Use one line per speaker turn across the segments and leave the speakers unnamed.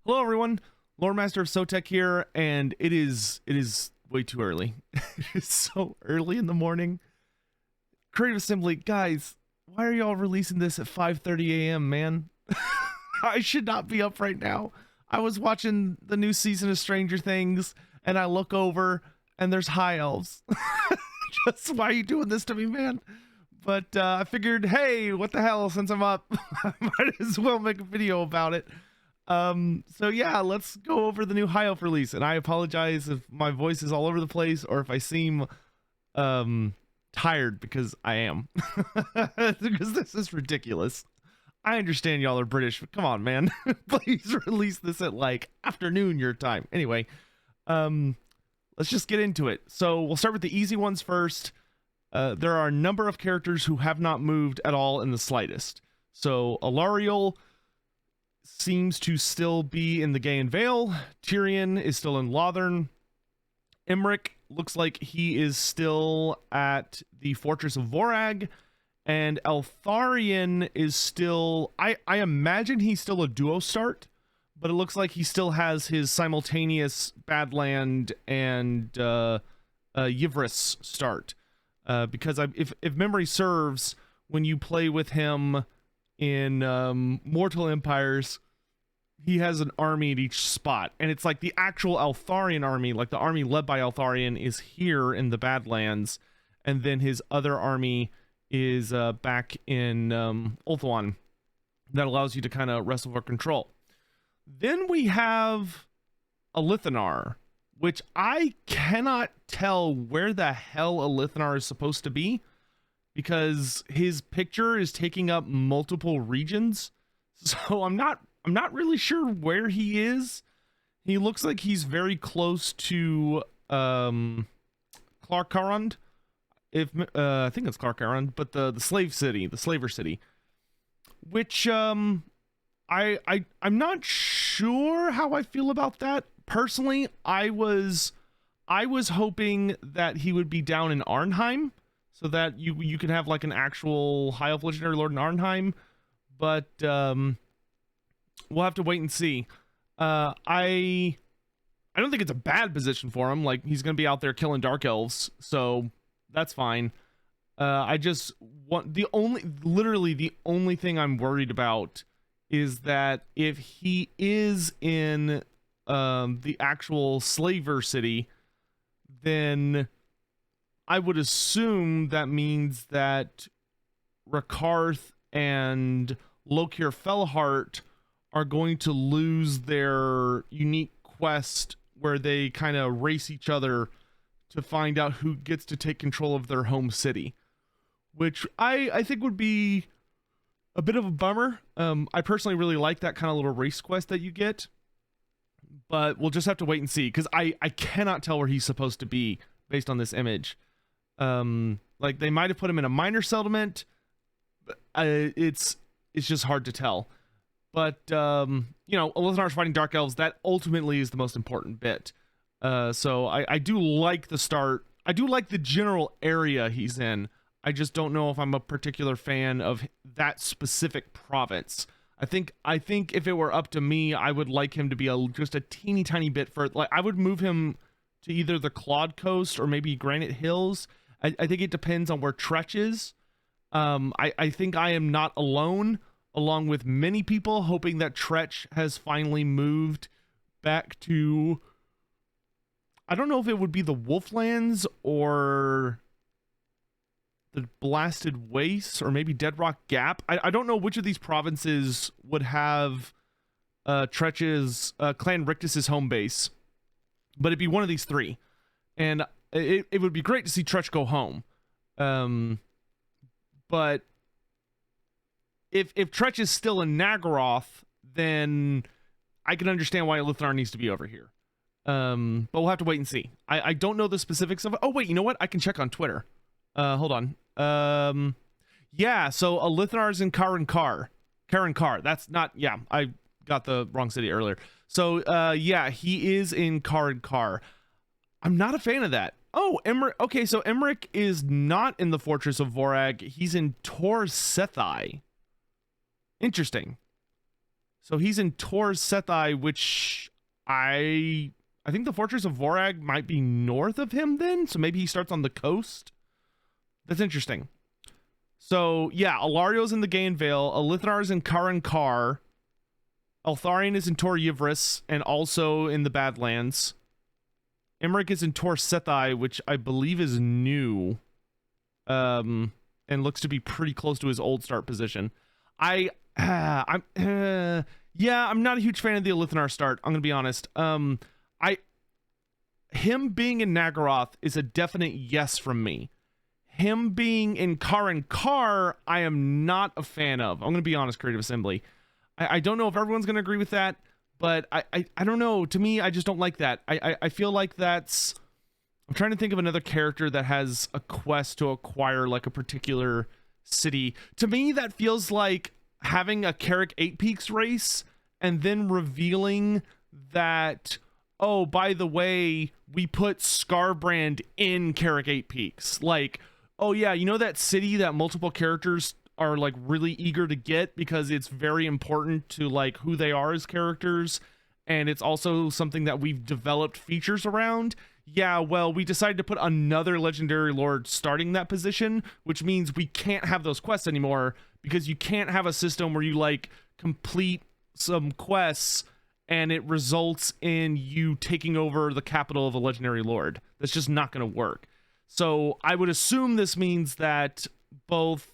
Hello everyone, Loremaster of Sotek here, and it is way too early. It is so early in the morning. Creative Assembly, guys, why are y'all releasing this at 5:30 a.m., man? I should not be up right now. I was watching the new season of Stranger Things, and I look over, and there's high elves. Just why are you doing this to me, man? But I figured, hey, what the hell, since I'm up, I might as well make a video about it. So yeah, let's go over the new High Elf release, and I apologize if my voice is all over the place or if I seem tired, because I am. Because this is ridiculous. I understand y'all are British, but come on, man. Please release this at like afternoon your time. Anyway, let's just get into it. So we'll start with the easy ones first. There are a number of characters who have not moved at all in the slightest. So Alariel seems to still be in the Gaian Vale. Tyrion is still in Lothern. Emmerich looks like he is still at the Fortress of Vorag. And Eltharion is still... I imagine he's still a duo start, but it looks like he still has his simultaneous Badland and Yivris start. Because if memory serves, when you play with him in Mortal Empires, he has an army at each spot, and it's like the actual Eltharion army, like the army led by Eltharion, is here in the Badlands, and then his other army is back in Ulthuan. That allows you to kind of wrestle for control. Then we have Alith Anar, which I cannot tell where the hell Alith Anar is supposed to be, because his picture is taking up multiple regions. So I'm not really sure where he is. He looks like he's very close to Clarkarund. I think it's Clarkarund, but the slave city, the slaver city, which I'm not sure how I feel about that. Personally, I was hoping that he would be down in Arnheim, so that you could have like an actual High Elf Legendary Lord in Arnheim, but we'll have to wait and see. I don't think it's a bad position for him. Like, he's gonna be out there killing Dark Elves, so that's fine. I just want literally the only thing I'm worried about is that if he is in the actual slaver city, then I would assume that means that Rakarth and Lokir Fellheart are going to lose their unique quest where they kind of race each other to find out who gets to take control of their home city, which I think would be a bit of a bummer. I personally really like that kind of little race quest that you get, but we'll just have to wait and see, because I cannot tell where he's supposed to be based on this image. Like, they might have put him in a minor settlement, but it's just hard to tell. But you know, Alith Anar's fighting Dark Elves, that ultimately is the most important bit. So I do like the start. I do like the general area he's in. I just don't know if I'm a particular fan of that specific province. I think if it were up to me, I would like him to be just a teeny tiny bit further. Like, I would move him to either the Claude Coast or maybe Granite Hills. I think it depends on where Tretch is. I think I am not alone, along with many people, hoping that Tretch has finally moved back to... I don't know if it would be the Wolflands or the Blasted Wastes or maybe Deadrock Gap. I don't know which of these provinces would have Tretch's Clan Rictus's home base, but it'd be one of these three, and it would be great to see Tretch go home. But if Tretch is still in Nagaroth, then I can understand why Alith Anar needs to be over here. But we'll have to wait and see. I don't know the specifics of it. Oh wait, you know what? I can check on Twitter. Hold on. Yeah, so Alith Anar's in Karen Kar. That's not, yeah, I got the wrong city earlier. So yeah, he is in Karen Kar. I'm not a fan of that. Oh, Emmerich. Okay, so Emmerich is not in the Fortress of Vorag. He's in Tor Sethai. Interesting. So he's in Tor Sethai, which I think the Fortress of Vorag might be north of him then. So maybe he starts on the coast. That's interesting. So yeah, Alario's in the Gain Vale, Alithnar's in Karan Kar, Eltharion is in Tor Yivris and also in the Badlands. Emmerich is in Tor Sethai, which I believe is new. And looks to be pretty close to his old start position. I'm not a huge fan of the Alith start, I'm gonna be honest. Him being in Nagaroth is a definite yes from me. Him being in Karan Kar, I am not a fan of. I'm gonna be honest, Creative Assembly. I don't know if everyone's gonna agree with that, but I don't know. To me, I just don't like that. I feel like that's... I'm trying to think of another character that has a quest to acquire like a particular city. To me, that feels like having a Carrick 8 Peaks race and then revealing that, oh, by the way, we put Scarbrand in Carrick 8 Peaks. Like, oh yeah, you know that city that multiple characters are like really eager to get because it's very important to like who they are as characters, and it's also something that we've developed features around? Yeah, well, we decided to put another legendary lord starting that position, which means we can't have those quests anymore because you can't have a system where you like complete some quests and it results in you taking over the capital of a legendary lord. That's just not going to work. So I would assume this means that both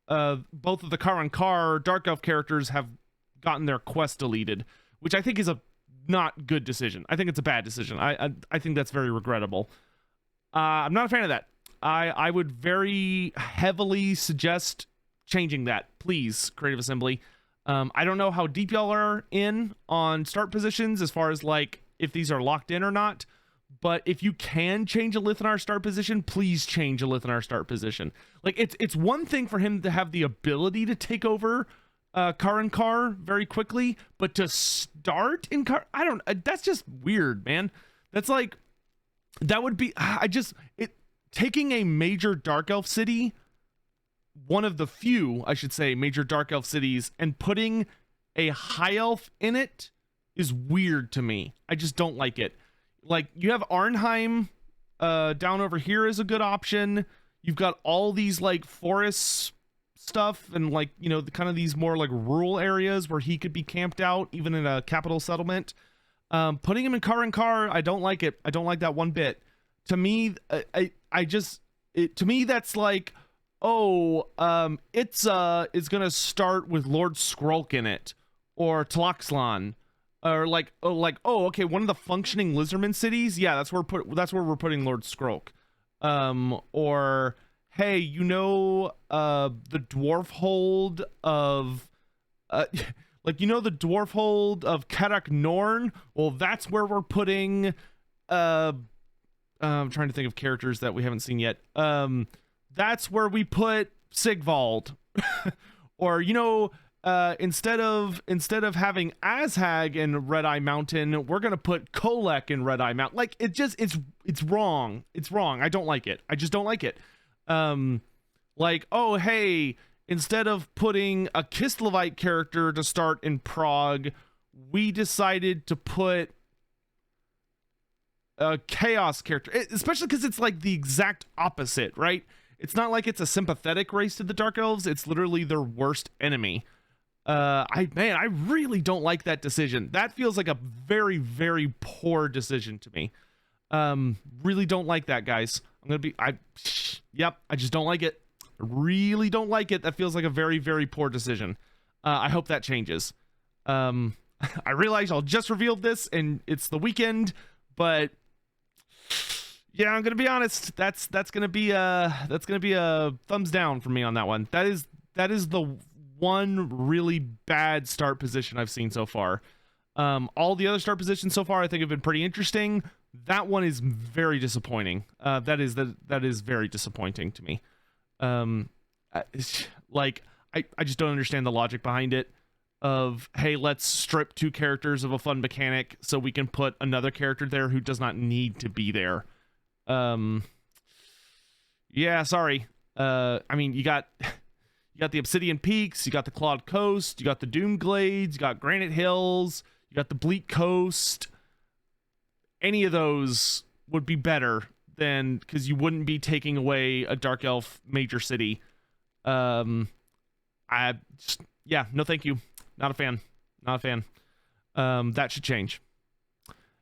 of the Karan Kar Dark Elf characters have gotten their quest deleted, which I think is a not good decision. I think it's a bad decision. I think that's very regrettable. I'm not a fan of that. I would very heavily suggest changing that, please, Creative Assembly. I don't know how deep y'all are in on start positions as far as like if these are locked in or not, but if you can change a Lithinar start position, please change a Lithinar start position. Like it's one thing for him to have the ability to take over Karan Kar very quickly, but to start in that's just weird, man. That's like, that would be, taking a major Dark Elf city, one of the few, I should say, major Dark Elf cities, and putting a High Elf in it is weird to me. I just don't like it. Like, you have Arnheim down over here is a good option. You've got all these like forests stuff and like, you know, the kind of these more like rural areas where he could be camped out even in a capital settlement. Putting him in Karan Kar, I don't like it. I don't like that one bit. To me, to me that's like, it's gonna start with Lord Skrulk in it, or Tlaxlan, or okay, one of the functioning Lizardman cities, yeah, that's where we're putting Lord Skrulk. Or hey, you know, the dwarf hold of like, you know, the dwarf hold of Karak Norn? Well, that's where we're putting I'm trying to think of characters that we haven't seen yet. That's where we put Sigvald. Or, you know, instead of having Azhag in Red Eye Mountain, we're gonna put Kolek in Red Eye Mountain. Like, it's wrong. It's wrong. I don't like it. I just don't like it. Like, oh hey, instead of putting a Kislev character to start in Prague, we decided to put a Chaos character, especially because it's like the exact opposite, right? It's not like it's a sympathetic race to the Dark Elves. It's literally their worst enemy. I really don't like that decision. That feels like a very, very poor decision to me. Really don't like that, guys. I just don't like it. I really don't like it. That feels like a very, very poor decision. I hope that changes. I realize I'll just revealed this and it's the weekend, but yeah, I'm gonna be honest. That's gonna be a thumbs down for me on that one. That is the one really bad start position I've seen so far. All the other start positions so far I think have been pretty interesting. That one is very disappointing. That is very disappointing to me. I just don't understand the logic behind it. Of, hey, let's strip two characters of a fun mechanic so we can put another character there who does not need to be there. Yeah, sorry. I mean, you got You got the Obsidian Peaks, you got the Clawed Coast, you got the Doom Glades, you got Granite Hills, you got the Bleak Coast. Any of those would be better than, because you wouldn't be taking away a Dark Elf major city. No thank you. Not a fan. That should change.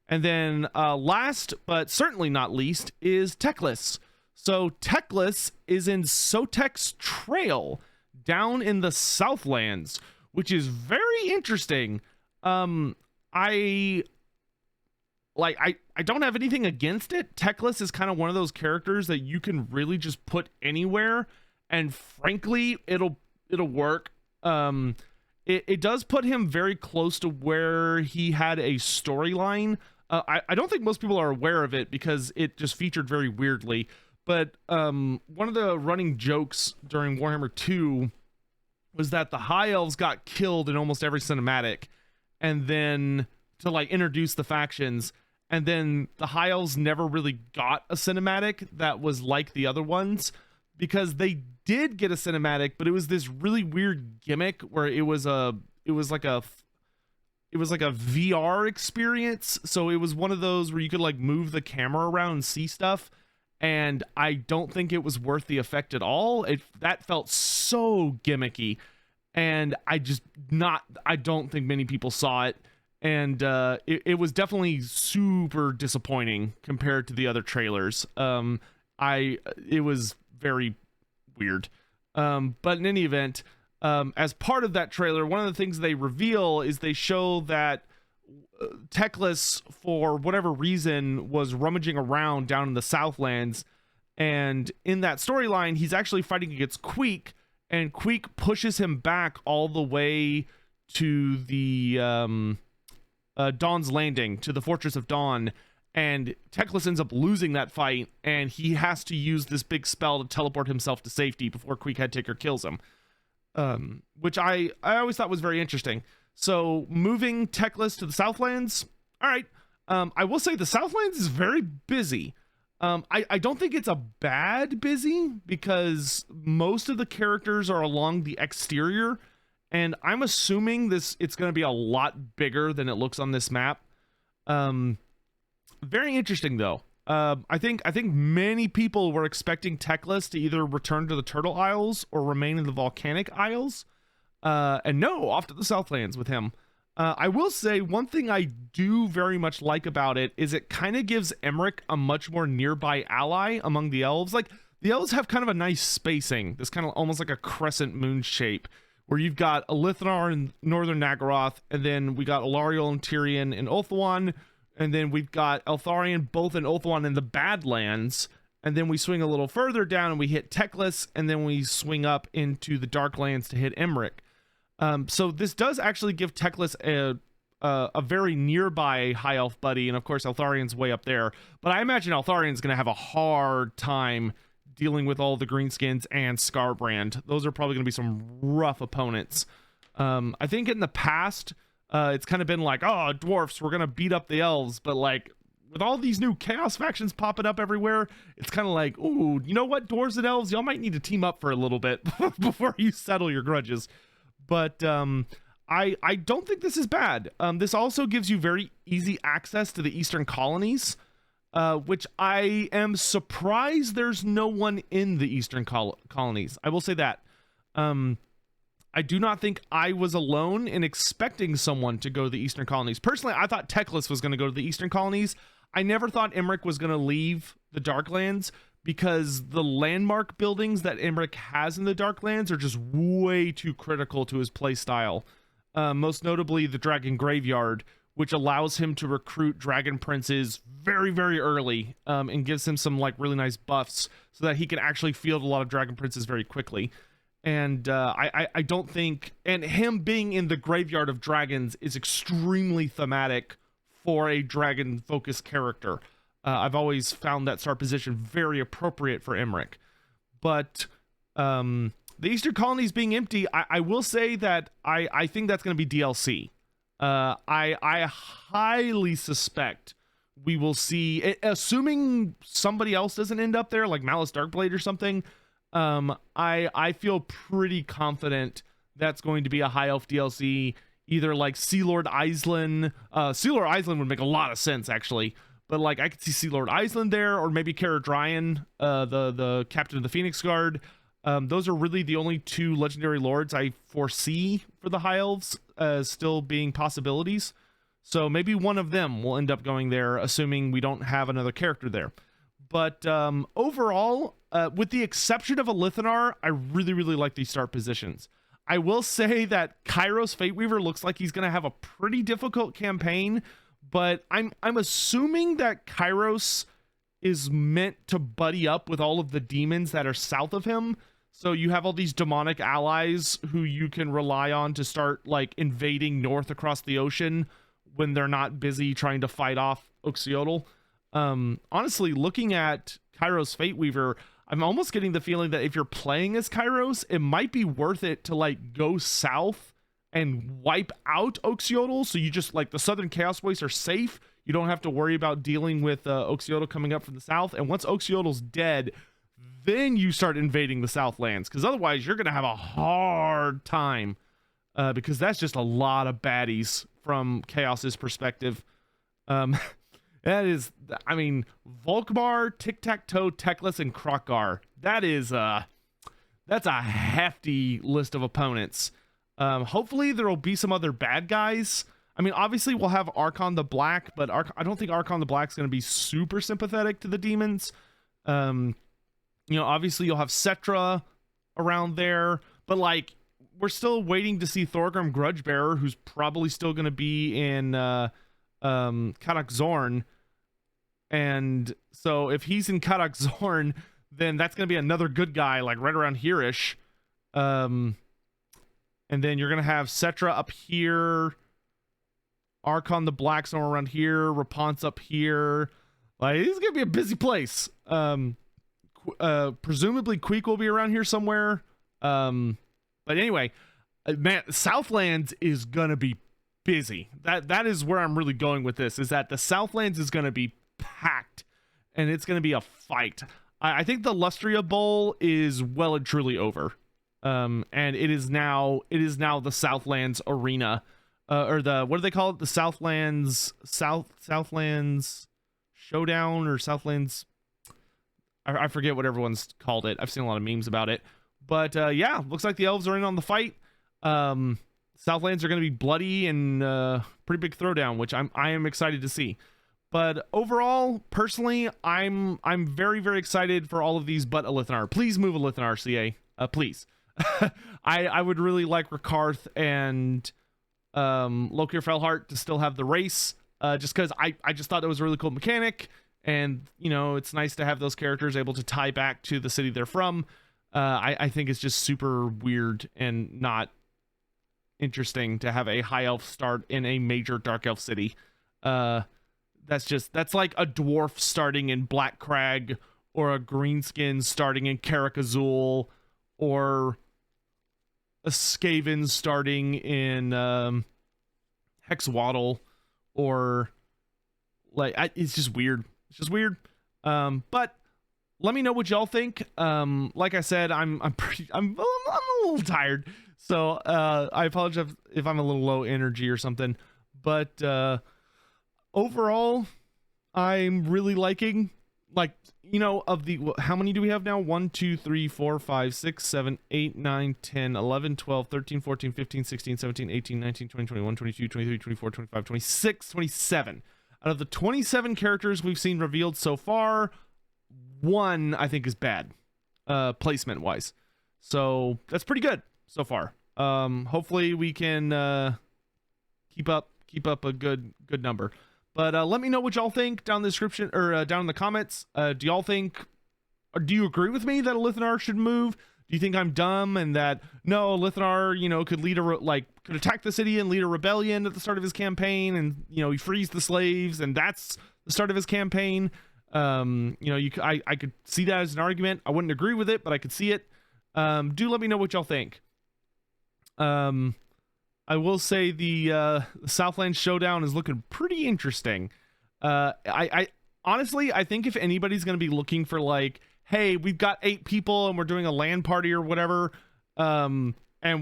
And then last, but certainly not least, is Teclas. So Teclas is in Sotek's Trail down in the Southlands, which is very interesting. I don't have anything against it. Teclas is kind of one of those characters that you can really just put anywhere, and frankly, it'll work. It does put him very close to where he had a storyline. I don't think most people are aware of it because it just featured very weirdly. But one of the running jokes during Warhammer 2 was that the High Elves got killed in almost every cinematic, and then to like introduce the factions, and then the High Elves never really got a cinematic that was like the other ones, because they did get a cinematic, but it was this really weird gimmick where it was like a VR experience. So it was one of those where you could like move the camera around and see stuff, and I don't think it was worth the effect at all. That felt so gimmicky, and I don't think many people saw it, and it was definitely super disappointing compared to the other trailers. It was very weird. But in any event, as part of that trailer, one of the things they reveal is they show that Teclas, for whatever reason, was rummaging around down in the Southlands, and in that storyline, he's actually fighting against Queek, and Queek pushes him back all the way to the Dawn's Landing, to the Fortress of Dawn, and Teclas ends up losing that fight, and he has to use this big spell to teleport himself to safety before Queek Headtaker kills him, which I always thought was very interesting. So moving Teclas to the Southlands, all right. I will say the Southlands is very busy. I don't think it's a bad busy, because most of the characters are along the exterior, and I'm assuming it's going to be a lot bigger than it looks on this map. Very interesting though. I think many people were expecting Teclas to either return to the Turtle Isles or remain in the Volcanic Isles. And no, off to the Southlands with him. I will say one thing I do very much like about it is it kind of gives Emmerich a much more nearby ally among the elves. Like, the elves have kind of a nice spacing, this kind of almost like a crescent moon shape, where you've got Alith Anar in northern Nagaroth, and then we got Alariel and Tyrion in Ulthuan, and then we've got Eltharion both in Ulthuan and the Badlands, and then we swing a little further down and we hit Teclas, and then we swing up into the Darklands to hit Emmerich. So this does actually give Teclas a very nearby high elf buddy, and of course Eltharion's way up there. But I imagine Eltharion's going to have a hard time dealing with all the greenskins and Scarbrand. Those are probably going to be some rough opponents. I think in the past, it's kind of been like, oh, dwarfs, we're going to beat up the elves. But like, with all these new chaos factions popping up everywhere, it's kind of like, ooh, you know what, dwarves and elves, y'all might need to team up for a little bit before you settle your grudges. But I don't think this is bad. This also gives you very easy access to the eastern colonies, which I am surprised there's no one in the eastern colonies. I will say that. I do not think I was alone in expecting someone to go to the eastern colonies. Personally, I thought Teclas was going to go to the eastern colonies. I never thought Emmerich was going to leave the Darklands, because the landmark buildings that Emmerich has in the Darklands are just way too critical to his playstyle. Most notably the Dragon Graveyard, which allows him to recruit Dragon Princes very, very early, and gives him some like really nice buffs so that he can actually field a lot of Dragon Princes very quickly. And I don't think, and him being in the Graveyard of Dragons is extremely thematic for a dragon-focused character. I've always found that star position very appropriate for Emmerich. But the Eastern Colonies being empty, I will say that I think that's going to be DLC. I highly suspect we will see, assuming somebody else doesn't end up there, like Malice Darkblade or something, I feel pretty confident that's going to be a high elf DLC, either like Sea Lord Island. Sea Lord Island would make a lot of sense actually, but like I could see Sea Lord Island there, or maybe Cara Dryan, the captain of the Phoenix Guard. Those are really the only two legendary lords I foresee for the high elves as still being possibilities. So maybe one of them will end up going there, assuming we don't have another character there. But overall, with the exception of a Lithinar, I really, really like these start positions. I will say that Kairos Fateweaver looks like he's going to have a pretty difficult campaign, but I'm assuming that Kairos is meant to buddy up with all of the demons that are south of him. So you have all these demonic allies who you can rely on to start like invading north across the ocean when they're not busy trying to fight off Oxyotl. Honestly, looking at Kairos Fateweaver, I'm almost getting the feeling that if you're playing as Kairos, it might be worth it to like go south and wipe out Oxyotl, so you just like the Southern Chaos Wastes are safe. You don't have to worry about dealing with Oxyotl coming up from the south. And once Oxyotl's dead, then you start invading the Southlands, because otherwise you're gonna have a hard time, because that's just a lot of baddies from Chaos's perspective. That is, I mean, Volkmar, Tic-Tac-Toe, Teclas, and Krokgar. That's a hefty list of opponents. Hopefully there will be some other bad guys. I mean, obviously we'll have Archon the Black, but I don't think Archon the Black's going to be super sympathetic to the demons. You know, obviously you'll have Cetra around there, but like, we're still waiting to see Thorgrim Grudgebearer, who's probably still going to be in Kadak Zorn. And so if he's in Kadak Zorn, then that's going to be another good guy, like right around here-ish. And then you're going to have Cetra up here, Archon the Black somewhere around here, Raponce up here. Like, this is going to be a busy place. Presumably Queek will be around here somewhere. But anyway, man, Southlands is going to be busy. That is where I'm really going with this, is that the Southlands is going to be packed, and it's going to be a fight. I think the Lustria Bowl is well and truly over. And it is now the Southlands arena, or the, what do they call it? The Southlands Showdown, or Southlands. I forget what everyone's called it. I've seen a lot of memes about it, but yeah, looks like the elves are in on the fight. Southlands are going to be bloody and pretty big throwdown, which I am excited to see. But overall, personally, I'm very, very excited for all of these but Alith Anar. Please move Alith Anar, CA. Please. I would really like Rakarth and Lokir Felhart to still have the race, just because I just thought that was a really cool mechanic, and you know, it's nice to have those characters able to tie back to the city they're from. I think it's just super weird and not interesting to have a high elf start in a major dark elf city. That's like a dwarf starting in Black Crag, or a greenskin starting in Karak Azul, or a Skaven starting in Hexwaddle, or like it's just weird. It's just weird. But let me know what y'all think. Like I said, I'm a little tired, so I apologize if I'm a little low energy or something. But overall, I'm really liking, like, you know, of the, how many do we have now? 1, 2, 3, 4, 5, 6, 7, 8, 9, 10, 11, 12, 13, 14, 15, 16, 17, 18, 19, 20, 21, 22, 23, 24, 25, 26, 27. Out of the 27 characters we've seen revealed so far, one I think is bad, placement wise. So that's pretty good so far. Hopefully we can keep up a good number. But let me know what y'all think down in the description, or down in the comments. Do y'all think, or do you agree with me that Alith Anar should move? Do you think I'm dumb and that no, Alith Anar, you know, could could attack the city and lead a rebellion at the start of his campaign, and you know, he frees the slaves, and that's the start of his campaign? You know, I could see that as an argument. I wouldn't agree with it, but I could see it. Do let me know what y'all think. I will say the Southlands Showdown is looking pretty interesting. I honestly, I think if anybody's going to be looking for like hey, we've got 8 people and we're doing a LAN party or whatever, and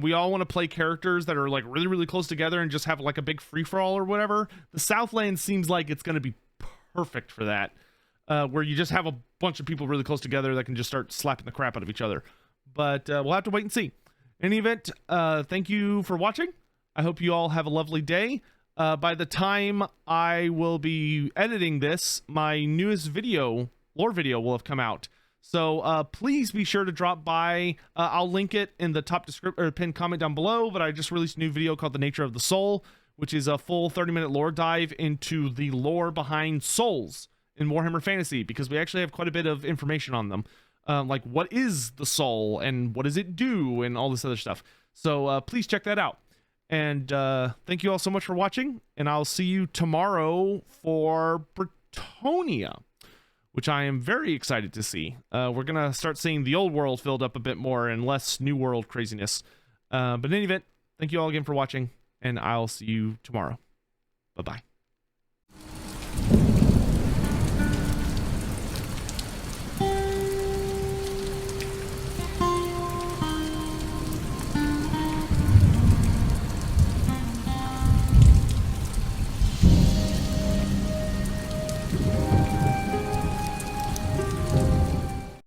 we all want to play characters that are like really, really close together and just have like a big free-for-all or whatever, the Southlands seems like it's going to be perfect for that, where you just have a bunch of people really close together that can just start slapping the crap out of each other. But we'll have to wait and see. In any event, thank you for watching. I hope you all have a lovely day. By the time I will be editing this, my newest video, lore video, will have come out. So please be sure to drop by. I'll link it in the top description or pinned comment down below, but I just released a new video called The Nature of the Soul, which is a full 30-minute lore dive into the lore behind souls in Warhammer Fantasy, because we actually have quite a bit of information on them. Like what is the soul and what does it do and all this other stuff. So please check that out. And thank you all so much for watching, and I'll see you tomorrow for Bretonia, which I am very excited to see. We're going to start seeing the old world filled up a bit more and less new world craziness. But in any event, thank you all again for watching, and I'll see you tomorrow. Bye-bye.